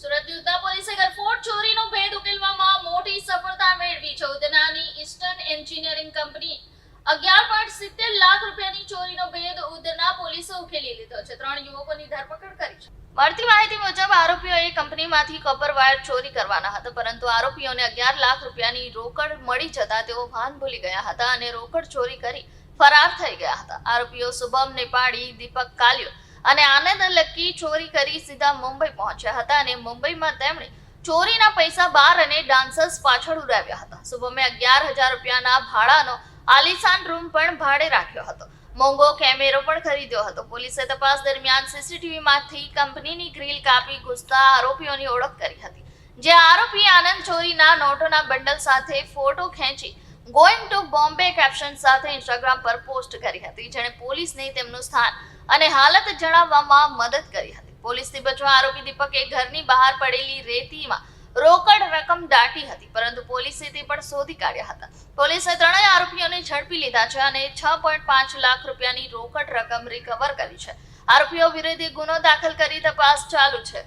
સુરતની ઉધના પોલીસે ગરફોડ ચોરીનો ભેદ ઉકેલવામાં મોટી સફળતા મેળવી છે. ઉધનાની ઈસ્ટર્ન એન્જિનિયરિંગ કંપની 11.70 લાખ રૂપિયાની ચોરીનો ભેદ ઉધના પોલીસે ઉકેલી લીધો છે. 3 યુવકોની ધરપકડ કરી છે. મળતી માહિતી મુજબ આરોપીઓએ કંપનીમાંથી કોપર વાયર ચોરી કરવાના હતા, પરંતુ આરોપીઓને 11 લાખ રૂપિયાની રોકડ મળી જતા તેઓ ભાન ભૂલી ગયા હતા અને રોકડ ચોરી કરી ફરાર થઈ ગયા હતા. આરોપીઓ શુભમ નેપાળી, દીપક કાલિયો અને આનંદ લક્કી ચોરી કરી સીધા મુંબઈ પહોંચ્યા હતા અને મુંબઈમાં તેમણે ચોરીના પૈસા બાર અને ડાન્સર્સ પાછળ ઉડાવ્યા હતા. શુભમે 11,000 રૂપિયાના ભાડાનો આલિશાન રૂમ પણ ભાડે રાખ્યો હતો. મોંઘો કેમેરો પણ ખરીદ્યો હતો. પોલીસે તપાસ દરમિયાન સીસીટીવીમાંથી કંપનીની ગ્રીલ કાપી ઘૂસતા આરોપીઓની ઓળખ કરી હતી. જે આરોપી આનંદ ચોરીના નોટોના બંડલ સાથે ફોટો ખેંચી ગોઈંગ ટુ બોમ્બે કેપ્શન સાથે ઇન્સ્ટાગ્રામ પર પોસ્ટ કરી હતી, જેણે પોલીસને તેમનું સ્થાન અને હાલત જણાવવામાં મદદ કરી હતી. પોલીસથી બચવા આરોપી દીપકે ઘરની બહાર પડેલી રેતીમાં રોકડ રકમ દાટી હતી, પરંતુ પોલીસે તે પણ શોધી કાઢ્યા હતા. પોલીસે ત્રણેય આરોપીઓને ઝડપી લીધા છે અને 6.5 લાખ રૂપિયાની રોકડ રકમ રિકવર કરી છે. આરોપીઓ વિરુદ્ધ ગુનો દાખલ કરી તપાસ ચાલુ છે.